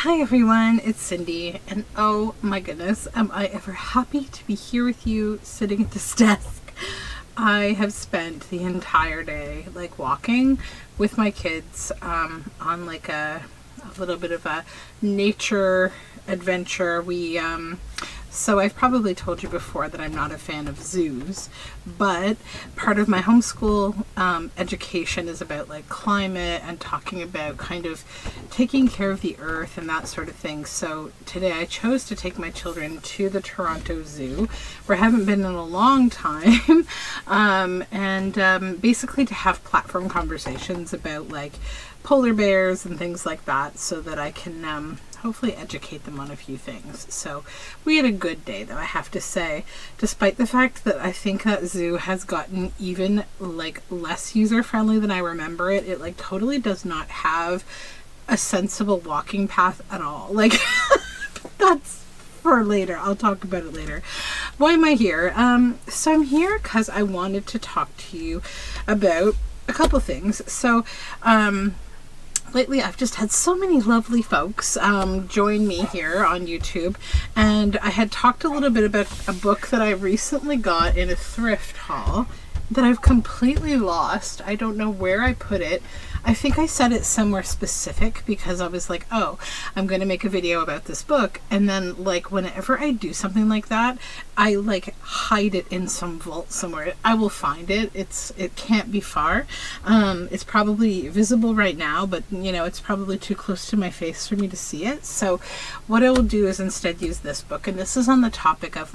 Hi everyone, it's Cindy, and oh my goodness, am I ever happy to be here with you sitting at this desk. I have spent the entire day walking with my kids on a little bit of a nature adventure. So I've probably told you before that I'm not a fan of zoos, but part of my homeschool education is about climate and talking about kind of taking care of the earth and that sort of thing. So today I chose to take my children to the Toronto Zoo, where I haven't been in a long time, and basically to have platform conversations about polar bears and things like that, so that I can hopefully educate them on a few things. So we had a good day, though, I have to say, despite the fact that I think that zoo has gotten even less user friendly than I remember it. It totally does not have a sensible walking path at all. That's for later. I'll talk about it later. Why am I here? So I'm here because I wanted to talk to you about a couple things. So lately I've just had so many lovely folks join me here on YouTube, and I had talked a little bit about a book that I recently got in a thrift haul that I've completely lost. I don't know where I put it. I think I set it somewhere specific because I was like, oh, I'm going to make a video about this book. And then whenever I do something like that, I hide it in some vault somewhere. I will find it. It can't be far. It's probably visible right now, but it's probably too close to my face for me to see it. So what I will do is instead use this book. And this is on the topic of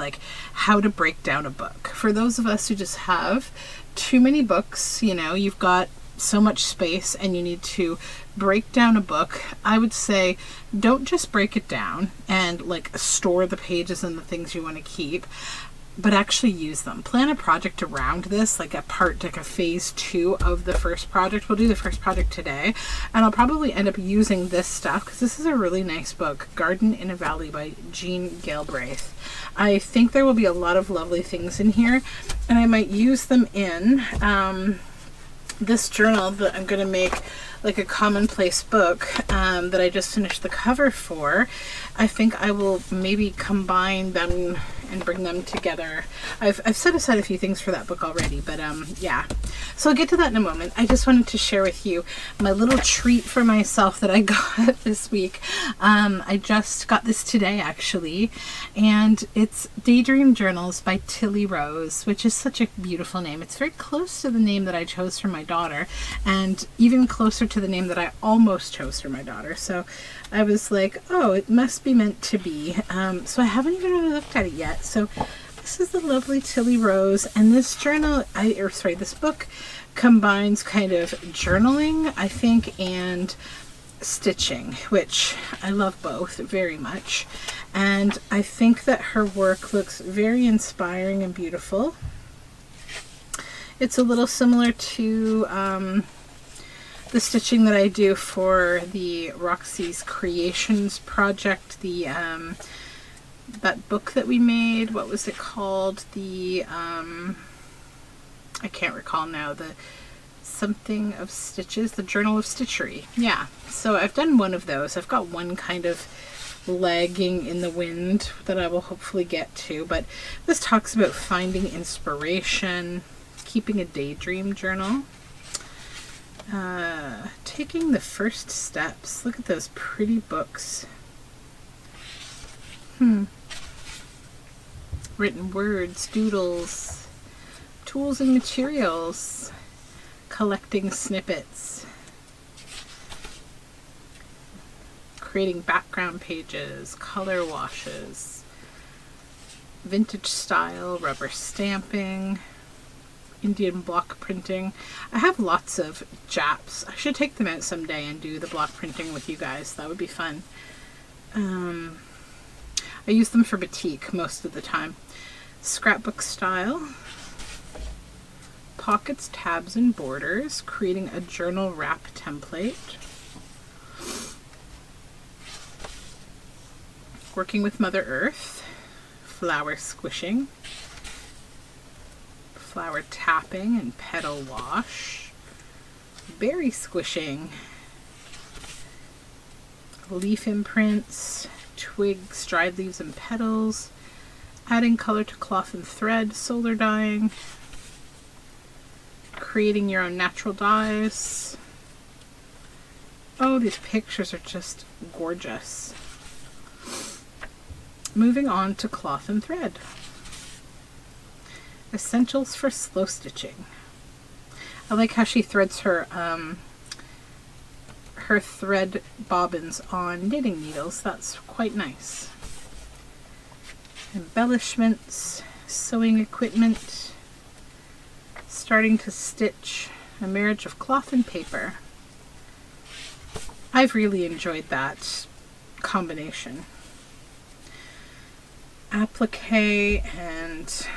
how to break down a book. For those of us who just have too many books, you've got so much space and you need to break down a book, I would say don't just break it down and store the pages and the things you want to keep, but actually use them. Plan a project around this, a phase 2 of the first project. We'll do the first project today, and I'll probably end up using this stuff because this is a really nice book, Garden in a Valley by Jean Galbraith. I think there will be a lot of lovely things in here, and I might use them in this journal that I'm going to make a commonplace book that I just finished the cover for. I think I will maybe combine them and bring them together. I've set aside a few things for that book already, but yeah. So I'll get to that in a moment. I just wanted to share with you my little treat for myself that I got this week. I just got this today, actually, and it's Daydream Journals by Tilly Rose, which is such a beautiful name. It's very close to the name that I chose for my daughter, and even closer to the name that I almost chose for my daughter. So I was like, oh, it must be meant to be. So I haven't even really looked at it yet. So this is the lovely Tilly Rose, and this this book combines kind of journaling, I think, and stitching, which I love both very much. And I think that her work looks very inspiring and beautiful. It's a little similar to the stitching that I do for the Roxy's Creations project, that book that we made. What was it called? I can't recall now. The something of stitches, the Journal of Stitchery. Yeah, so I've done one of those. I've got one kind of lagging in the wind that I will hopefully get to, but this talks about finding inspiration, keeping a daydream journal, taking the first steps. Look at those pretty books. Written words, doodles, tools and materials, collecting snippets, creating background pages, color washes, vintage style, rubber stamping, Indian block printing. I have lots of Japs. I should take them out someday and do the block printing with you guys. That would be fun. I use them for batik most of the time. Scrapbook style, pockets, tabs, and borders, creating a journal wrap template, working with Mother Earth, flower squishing, flower tapping and petal wash, berry squishing, leaf imprints, twigs, dried leaves and petals, adding color to cloth and thread, solar dyeing, creating your own natural dyes. Oh, these pictures are just gorgeous. Moving on to cloth and thread. Essentials for slow stitching. I like how she threads her thread bobbins on knitting needles. That's quite nice. Embellishments, sewing equipment, starting to stitch, a marriage of cloth and paper. I've really enjoyed that combination. Applique and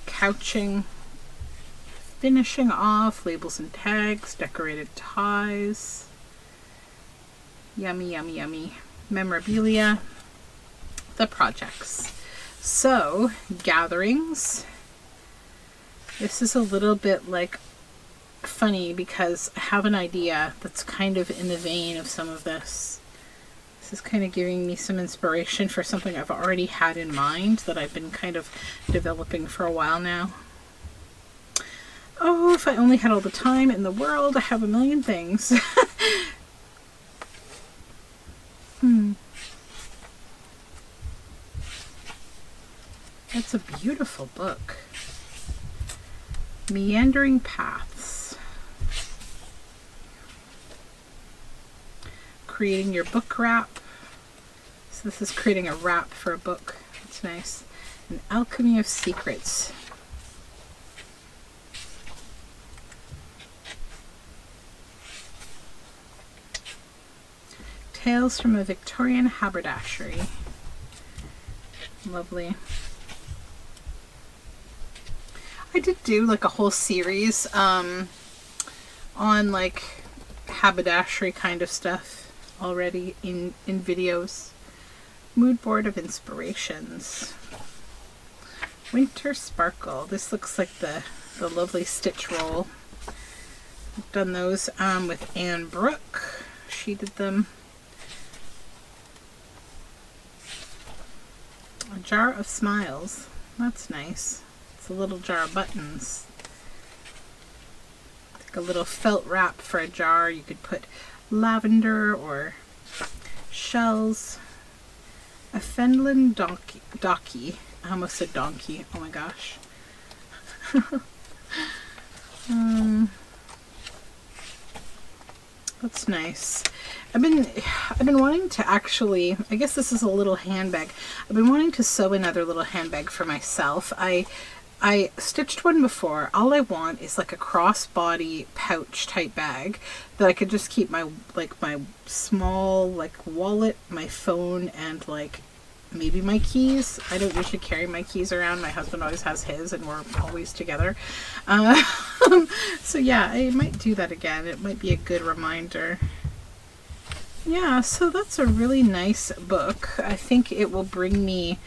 couching, finishing off, labels and tags, decorated ties, yummy, yummy, yummy, memorabilia, the projects. So, gatherings. This is a little bit like funny because I have an idea that's kind of in the vein of some of this. This is kind of giving me some inspiration for something I've already had in mind that I've been kind of developing for a while now. Oh, if I only had all the time in the world, I have a million things. That's a beautiful book. Meandering Paths. Creating your book wrap. So this is creating a wrap for a book. That's nice. An Alchemy of Secrets. Tales from a Victorian Haberdashery. Lovely. I did do like a whole series on like haberdashery kind of stuff already in videos. Mood board of inspirations. Winter Sparkle. This looks like the lovely stitch roll. I've done those with Anne Brooke. She did them. A jar of smiles. That's nice. It's a little jar of buttons. Like a little felt wrap for a jar. You could put lavender or shells. A Fenland donkey. I almost said donkey. Oh my gosh. That's nice. I've been wanting to actually, I guess this is a little handbag. I've been wanting to sew another little handbag for myself. I stitched one before. All I want is like a crossbody pouch type bag that I could just keep my small like wallet, my phone, and like maybe my keys. I don't usually carry my keys around. My husband always has his and we're always together. So yeah, I might do that again. It might be a good reminder. Yeah, so that's a really nice book. I think it will bring me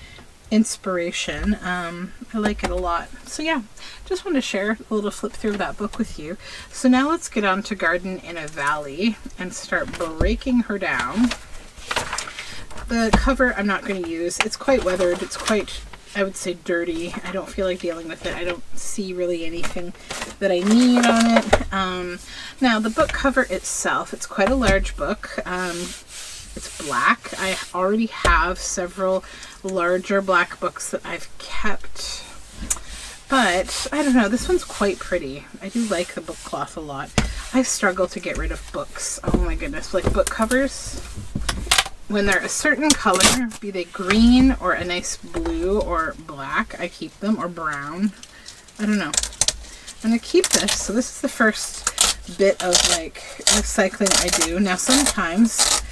inspiration. I like it a lot. So yeah, just want to share a little flip through of that book with you. So now let's get on to Garden in a Valley and start breaking her down. The cover I'm not going to use. It's quite weathered. It's quite, I would say, dirty. I don't feel like dealing with it. I don't see really anything that I need on it. Now the book cover itself, it's quite a large book. It's black. I already have several larger black books that I've kept, but I don't know, this one's quite pretty. I do like the book cloth a lot. I struggle to get rid of books. Oh my goodness, like book covers, when they're a certain color, be they green or a nice blue or black, I keep them, or brown. I don't know. I'm gonna keep this. So this is the first bit of like recycling I do. Now sometimes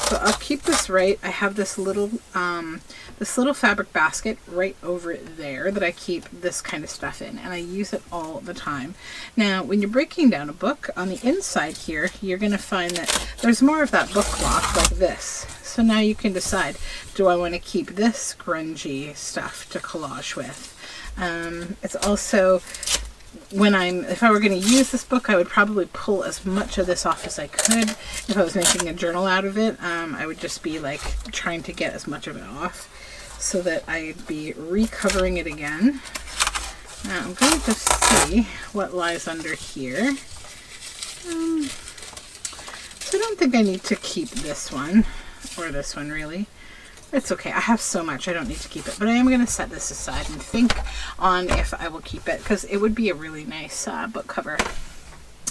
so I'll keep this right. I have this little fabric basket right over there that I keep this kind of stuff in, and I use it all the time. Now, when you're breaking down a book, on the inside here, you're going to find that there's more of that book cloth like this. So now you can decide, do I want to keep this grungy stuff to collage with? It's also if I were going to use this book, I would probably pull as much of this off as I could. If I was making a journal out of it, I would just be like trying to get as much of it off so that I'd be recovering it again. Now I'm going to just see what lies under here. So I don't think I need to keep this one, or this one really. It's okay. I have so much. I don't need to keep it. But I am going to set this aside and think on if I will keep it, because it would be a really nice book cover.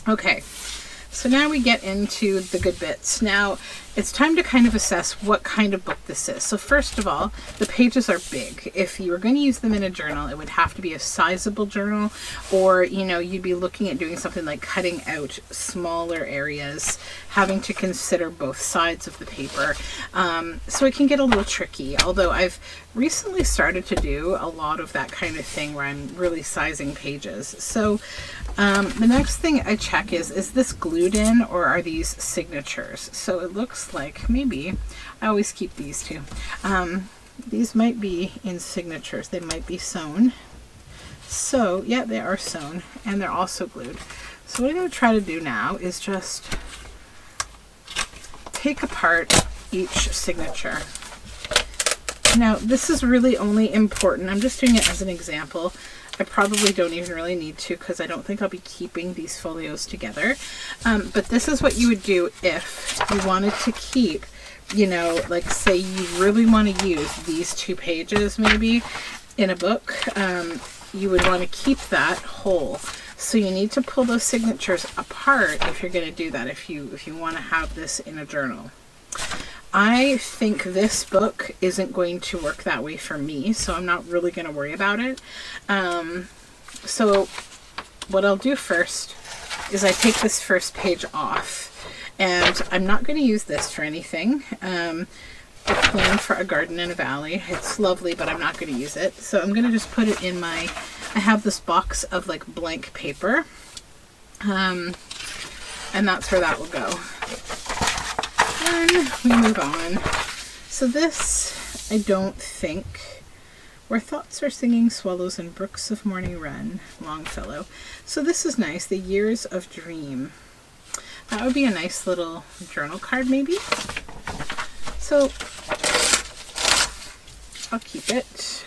Okay. So now we get into the good bits. Now, it's time to kind of assess what kind of book this is. So first of all, the pages are big. If you were going to use them in a journal, it would have to be a sizable journal, or, you know, you'd be looking at doing something like cutting out smaller areas, having to consider both sides of the paper. So it can get a little tricky, although I've recently started to do a lot of that kind of thing where I'm really sizing pages. So the next thing I check is this glued in, or are these signatures? So it looks like maybe, I always keep these too. These might be in signatures. They might be sewn. So yeah, they are sewn, and they're also glued. So what I'm going to try to do now is just take apart each signature. Now this is really only important, I'm just doing it as an example. I probably don't even really need to, because I don't think I'll be keeping these folios together. But this is what you would do if you wanted to keep, you know, like say you really want to use these 2 pages maybe in a book. You would want to keep that whole. So you need to pull those signatures apart if you're going to do that, if you want to have this in a journal. I think this book isn't going to work that way for me, so I'm not really going to worry about it. So what I'll do first is I take this first page off, and I'm not going to use this for anything. I plan for a garden in a valley. It's lovely, but I'm not going to use it. So I'm going to just put it in I have this box of like blank paper, and that's where that will go. Then we move on. So this, I don't think, where thoughts are singing swallows and brooks of morning run, Longfellow. So this is nice, the years of dream. That would be a nice little journal card maybe. So I'll keep it.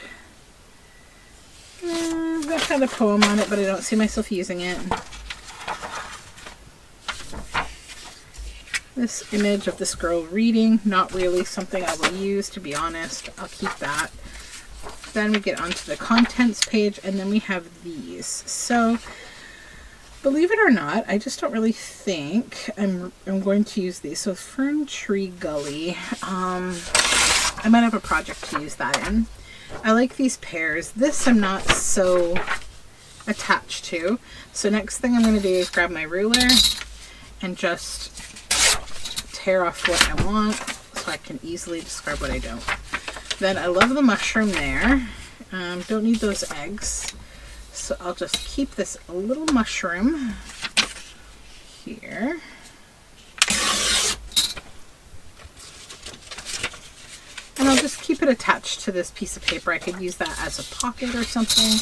That had a poem on it, but I don't see myself using it. This image of this girl reading, not really something I will use, to be honest. I'll keep that. Then we get onto the contents page, and then we have these. So, believe it or not, I just don't really think I'm going to use these. So, Fern Tree Gully. I might have a project to use that in. I like these pairs. This I'm not so attached to. So next thing I'm going to do is grab my ruler and just tear off what I want so I can easily describe what I don't. Then I love the mushroom there. Don't need those eggs. So I'll just keep this little mushroom here. And I'll just keep it attached to this piece of paper. I could use that as a pocket or something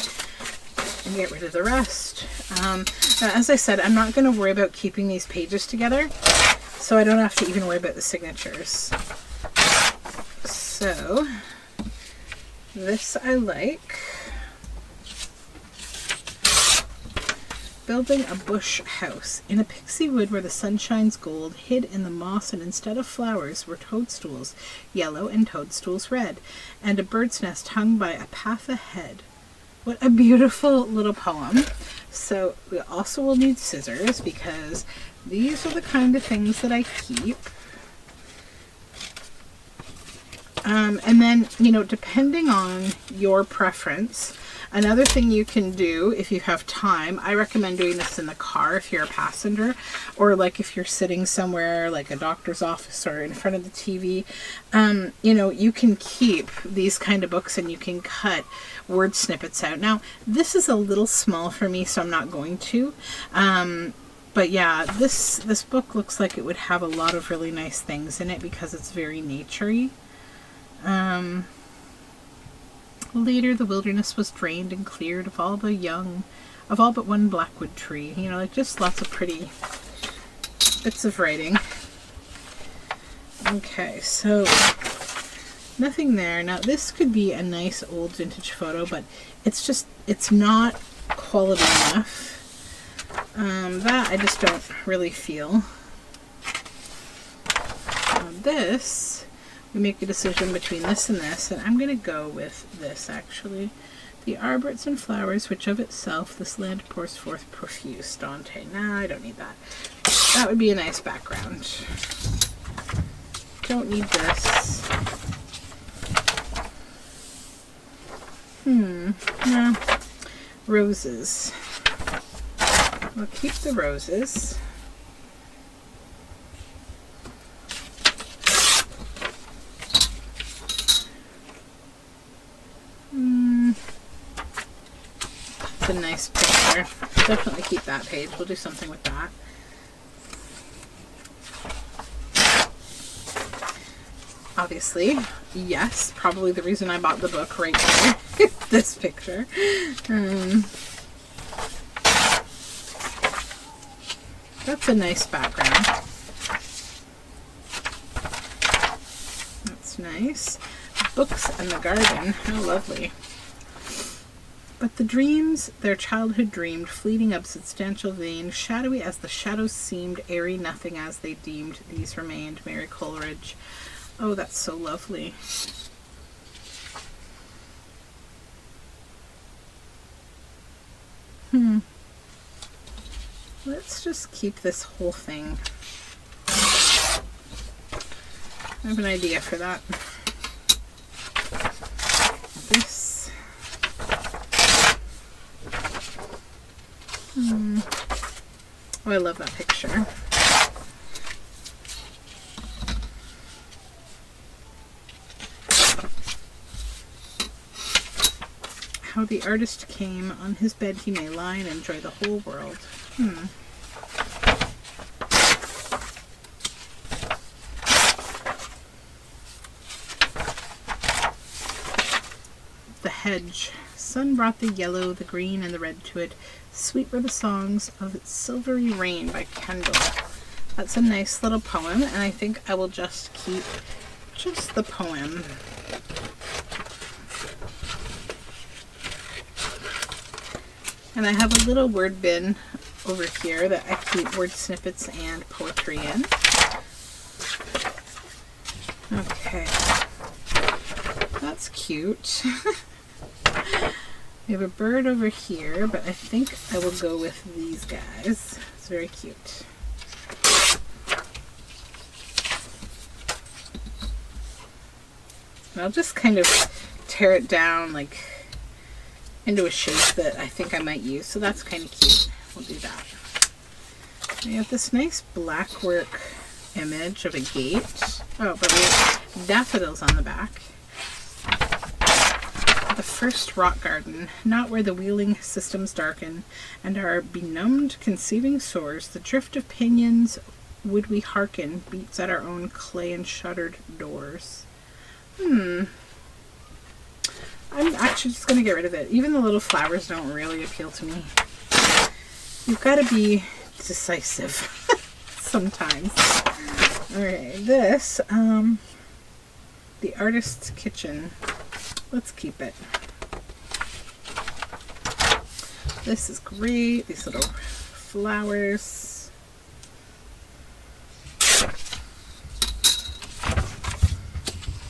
and get rid of the rest. Now, as I said, I'm not going to worry about keeping these pages together, so I don't have to even worry about the signatures. So, this I like. Building a bush house in a pixie wood where the sun shines gold, hid in the moss, and instead of flowers were toadstools, yellow and toadstools red, and a bird's nest hung by a path ahead. What a beautiful little poem. So we also will need scissors, because these are the kind of things that I keep. And then, you know, depending on your preference, another thing you can do if you have time, I recommend doing this in the car if you're a passenger, or like if you're sitting somewhere like a doctor's office or in front of the TV, you know, you can keep these kind of books and you can cut word snippets out. Now, this is a little small for me, so I'm not going to. But yeah, this book looks like it would have a lot of really nice things in it because it's very naturey. Later, the wilderness was drained and cleared of all the young, of all but one blackwood tree. You know, like just lots of pretty bits of writing. Okay, so nothing there. Now this could be a nice old vintage photo, but it's not quality enough. That I just don't really feel. This, we make a decision between this and this, and I'm going to go with this actually. The arborets and flowers, which of itself this land pours forth profuse. Dante. Nah, I don't need that. That would be a nice background. Don't need this. No. Roses. We'll keep the roses. It's a nice picture. Definitely keep that page. We'll do something with that. Obviously, yes, probably the reason I bought the book right here. This picture. That's a nice background. That's nice. Books and the garden. How lovely. But the dreams their childhood dreamed, fleeting unsubstantial vain, shadowy as the shadows seemed, airy nothing as they deemed, these remained. Mary Coleridge. Oh, that's so lovely. Let's just keep this whole thing. I have an idea for that. This. Oh, I love that picture. How the artist came, on his bed he may lie and enjoy the whole world. The hedge. Sun brought the yellow, the green, and the red to it. Sweet were the songs of its silvery rain by Kendall. That's a nice little poem, and I think I will just keep just the poem. And I have a little word bin over here that I keep word snippets and poetry in. Okay. That's cute. We have a bird over here, but I think I will go with these guys. It's very cute. And I'll just kind of tear it down like into a shape that I think I might use. So that's kind of cute. We'll do that. We have this nice black work image of a gate. Oh, but we have daffodils on the back. The first rock garden, not where the wheeling systems darken, and our benumbed conceiving soars, the drift of pinions would we hearken, beats at our own clay and shuttered doors. I'm actually just going to get rid of it. Even the little flowers don't really appeal to me. You've got to be decisive sometimes. Okay, this, the artist's kitchen. Let's keep it. This is great. These little flowers.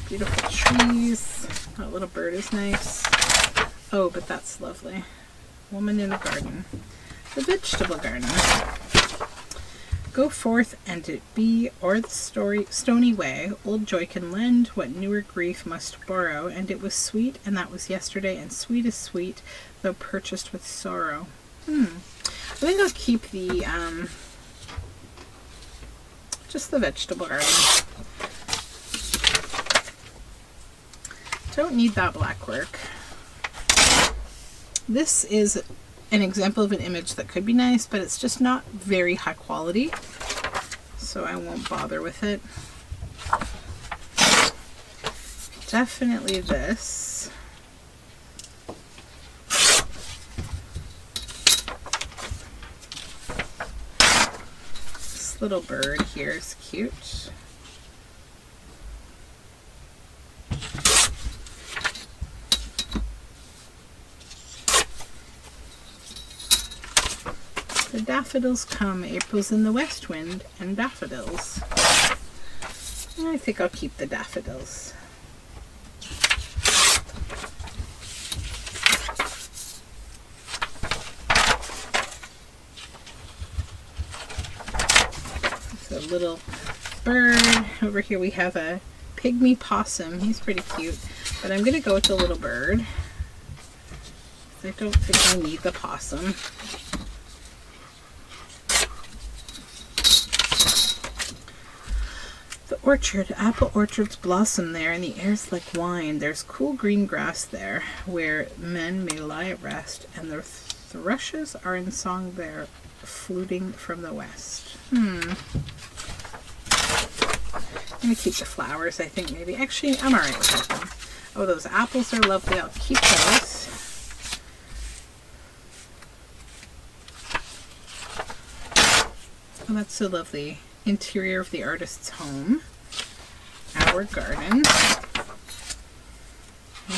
Beautiful trees. That little bird is nice. Oh, but that's lovely. Woman in a garden. The vegetable garden. Go forth and it be o'er the stony way, old joy can lend what newer grief must borrow, and it was sweet, and that was yesterday, and sweet is sweet, though purchased with sorrow. I think I'll keep the, just the vegetable garden. Don't need that black work. This is an example of an image that could be nice, but it's just not very high quality, so I won't bother with it. Definitely this. little bird here is cute. The daffodils come, April's in the west wind, and daffodils. And I think I'll keep the daffodils. So a little bird. Over here we have a pygmy possum. He's pretty cute, but I'm going to go with the little bird. I don't think I need the possum. The orchard, apple orchards blossom there, and the air's like wine. There's cool green grass there, where men may lie at rest, and the thrushes are in song there, fluting from the west. I'm gonna keep the flowers, I think, maybe. Actually, I'm alright with them. Oh, those apples are lovely. I'll keep those. Oh, that's so lovely. Interior of the artist's home. Our garden.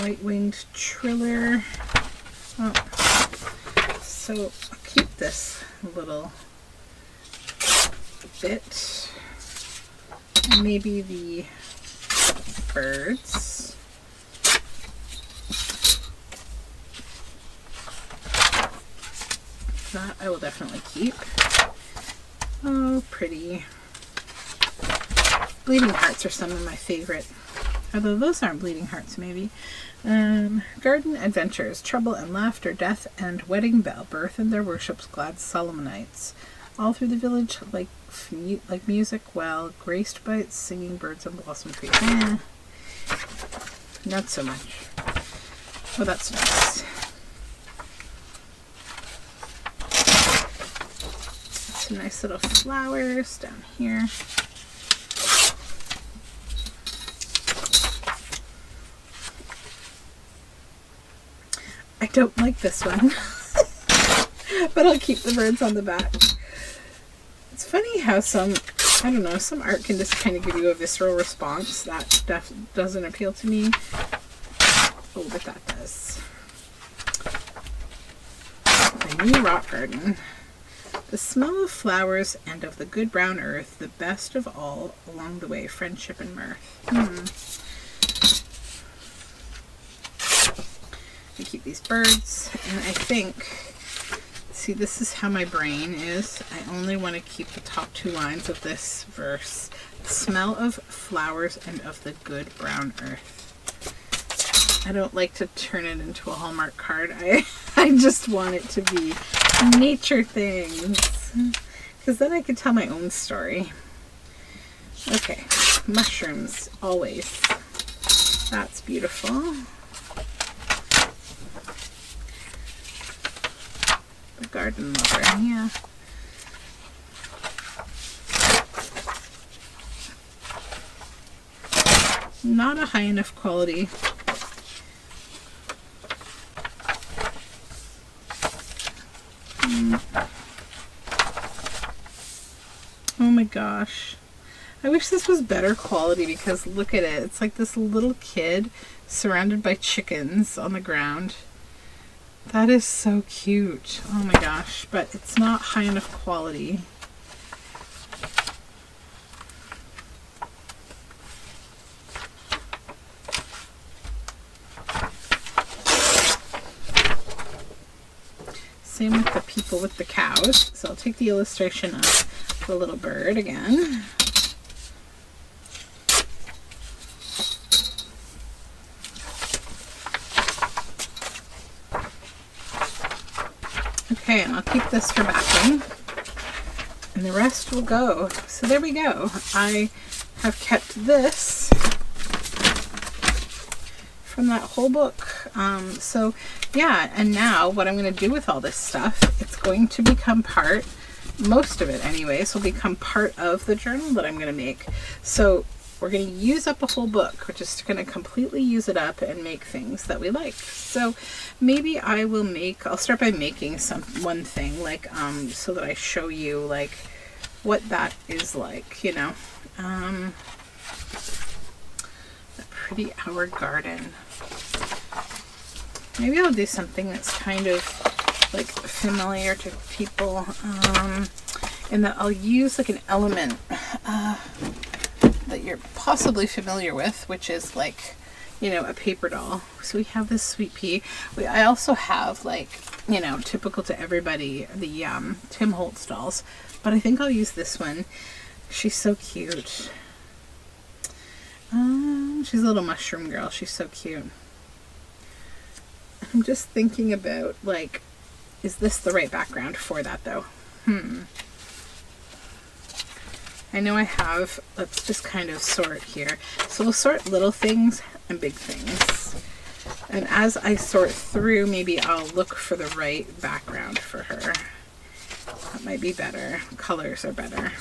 White-winged triller. Oh. So I'll keep this little bit. And maybe the birds. That I will definitely keep. Oh, pretty. Bleeding hearts are some of my favorite. Although those aren't bleeding hearts, maybe. Garden adventures, trouble and laughter, death and wedding bell, birth and their worships, glad Solomonites. All through the village, like music, well, graced by its singing birds and blossom trees. Not so much. Oh, that's nice. Some nice little flowers down here. I don't like this one, but I'll keep the birds on the back. It's funny how some art can just kind of give you a visceral response. That doesn't appeal to me. Oh, but that does. My new rock garden. The smell of flowers and of the good brown earth, the best of all along the way, friendship and mirth. I keep these birds, and I think, see, this is how my brain is. I only want to keep the top two lines of this verse. The smell of flowers and of the good brown earth. I don't like to turn it into a Hallmark card. I just want it to be nature things, because then I could tell my own story. Okay, mushrooms, always. That's beautiful. The garden lover, yeah. Not a high enough quality. Oh my gosh. I wish this was better quality, because look at it. It's like this little kid surrounded by chickens on the ground. That is so cute. Oh my gosh. But it's not high enough quality. Same with the people with the cows. So I'll take the illustration of the little bird again. Okay, and I'll keep this for backing, and the rest will go. So there we go. I have kept this from that whole book. So yeah, and now what I'm going to do with all this stuff, it's going to become part, most of it anyways, will become part of the journal that I'm going to make. So we're going to use up a whole book. We're just going to completely use it up and make things that we like. So maybe I'll start by making one thing, like, so that I show you, like, what that is like, you know. A pretty hour garden. Maybe I'll do something that's kind of like familiar to people, and that I'll use like an element that you're possibly familiar with, which is like, you know, a paper doll. So we have this sweet pea. I also have, like, you know, typical to everybody, the Tim Holtz dolls, but I think I'll use this one. She's so cute. She's a little mushroom girl. She's so cute. I'm just thinking about, like, is this the right background for that, though? I know I have, let's just kind of sort here. So we'll sort little things and big things. And as I sort through, maybe I'll look for the right background for her. That might be better. Colors are better.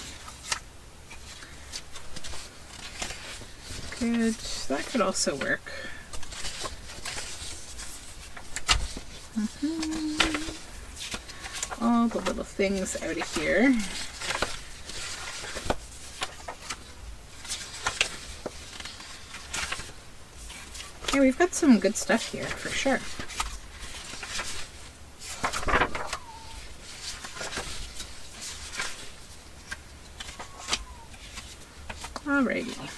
Good. That could also work. All the little things out of here. Yeah, we've got some good stuff here for sure. Alrighty.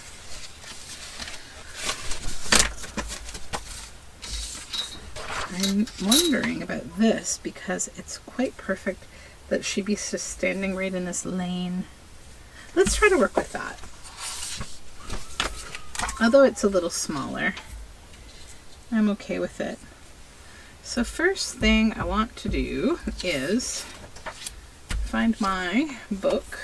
I'm wondering about this because it's quite perfect that she'd be just standing right in this lane. Let's try to work with that. Although it's a little smaller, I'm okay with it. So first thing I want to do is find my book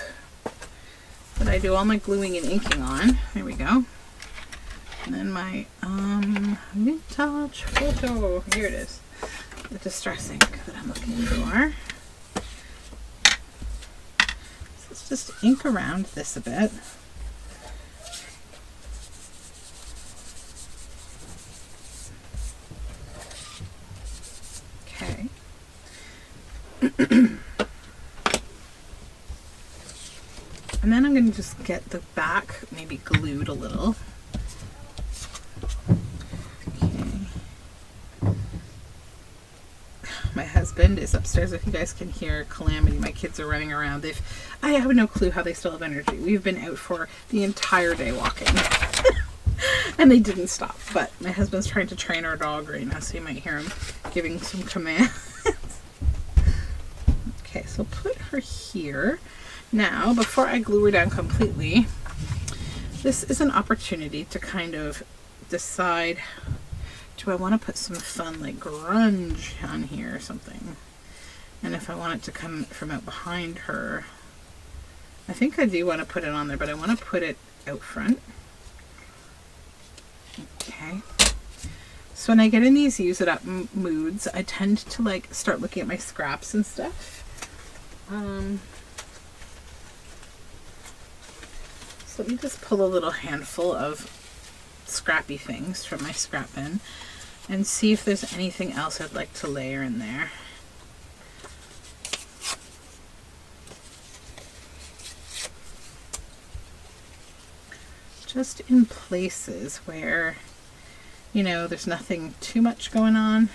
that I do all my gluing and inking on. There we go. And then my vintage photo. Here it is. The distress ink that I'm looking for. So let's just ink around this a bit. Okay. And then I'm going to just get the back maybe glued a little. My husband is upstairs. If you guys can hear calamity, my kids are running around. I have no clue how they still have energy. We've been out for the entire day walking. And they didn't stop. But my husband's trying to train our dog right now, so you might hear him giving some commands. Okay, so put her here. Now, before I glue her down completely, this is an opportunity to kind of decide, do I want to put some fun like grunge on here or something? And if I want it to come from out behind her, I think I do want to put it on there, but I want to put it out front. Okay. So when I get in these use it up moods, I tend to like start looking at my scraps and stuff. So let me just pull a little handful of scrappy things from my scrap bin and see if there's anything else I'd like to layer in there. Just in places where, you know, there's nothing too much going on.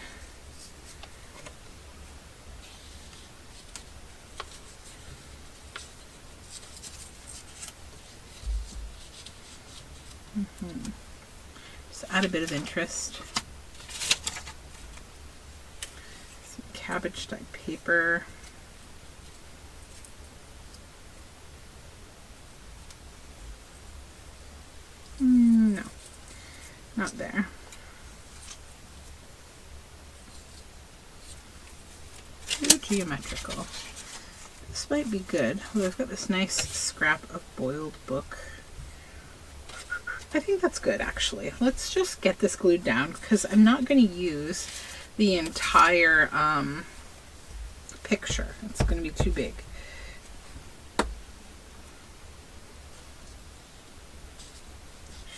Just add a bit of interest. Some cabbage dyed paper. No, not there. Too geometrical. This might be good. Well, I've got this nice scrap of boiled book. I think that's good, actually. Let's just get this glued down because I'm not going to use the entire picture. It's going to be too big.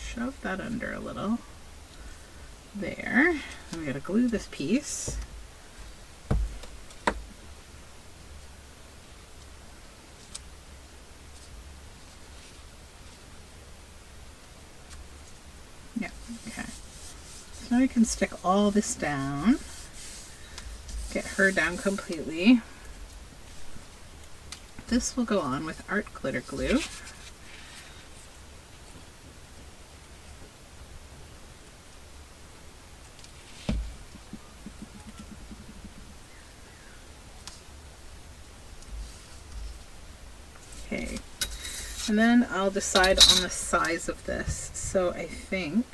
Shove that under a little. There. And we got to glue this piece. So now I can stick all this down, get her down completely. This will go on with art glitter glue. Okay, and then I'll decide on the size of this. So I think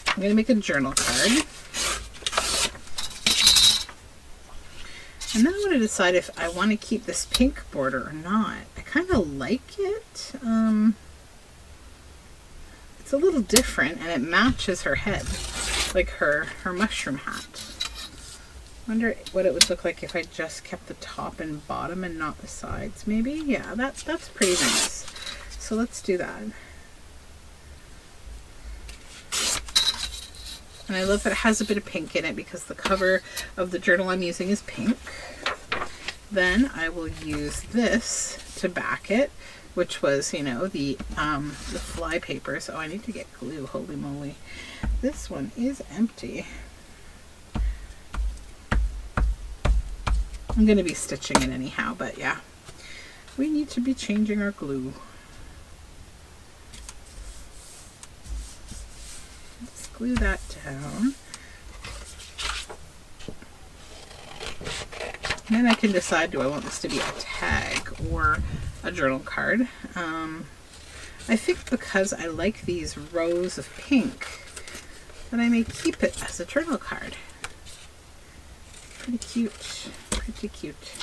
I'm going to make a journal card. And then I'm going to decide if I want to keep this pink border or not. I kind of like it. It's a little different and it matches her head, like her mushroom hat. Wonder what it would look like if I just kept the top and bottom and not the sides, maybe? Yeah, that's pretty nice. So let's do that. And I love that it has a bit of pink in it because the cover of the journal I'm using is pink. Then I will use this to back it, which was, you know, the fly papers. Oh, I need to get glue, holy moly. This one is empty. I'm going to be stitching it anyhow, but yeah, we need to be changing our glue. Let's glue that down. And then I can decide, do I want this to be a tag or a journal card? I think because I like these rows of pink, that I may keep it as a journal card. Pretty cute, pretty cute.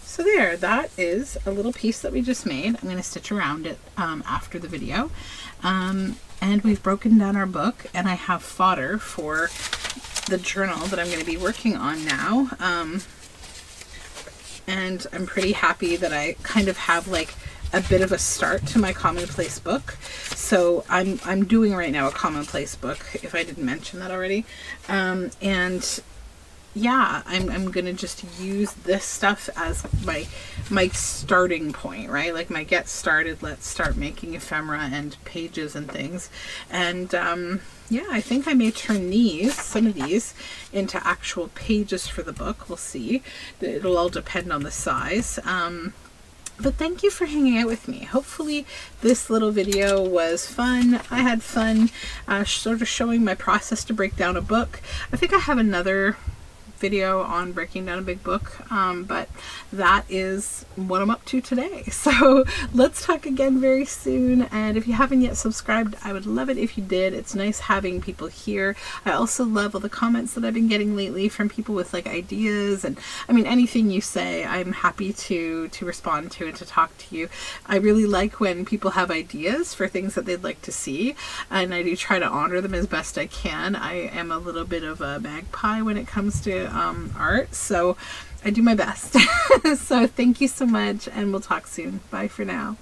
So there, that is a little piece that we just made. I'm going to stitch around it after the video. And we've broken down our book, and I have fodder for the journal that I'm going to be working on now. And I'm pretty happy that I kind of have like a bit of a start to my commonplace book. So I'm doing right now a commonplace book, if I didn't mention that already. And yeah, I'm gonna just use this stuff as my starting point, right? Like my get started, let's start making ephemera and pages and things. And yeah, I think I may turn some of these into actual pages for the book. We'll see. It'll all depend on the size. But thank you for hanging out with me. Hopefully this little video was fun. I had fun sort of showing my process to break down a book. I think I have another video on breaking down a big book, but that is what I'm up to today. So let's talk again very soon, and if you haven't yet subscribed, I would love it if you did. It's nice having people here. I also love all the comments that I've been getting lately from people with like ideas, and I mean anything you say I'm happy to respond to and to talk to you. I really like when people have ideas for things that they'd like to see, and I do try to honor them as best I can. I am a little bit of a magpie when it comes to art, so I do my best. So thank you so much, and we'll talk soon. Bye for now.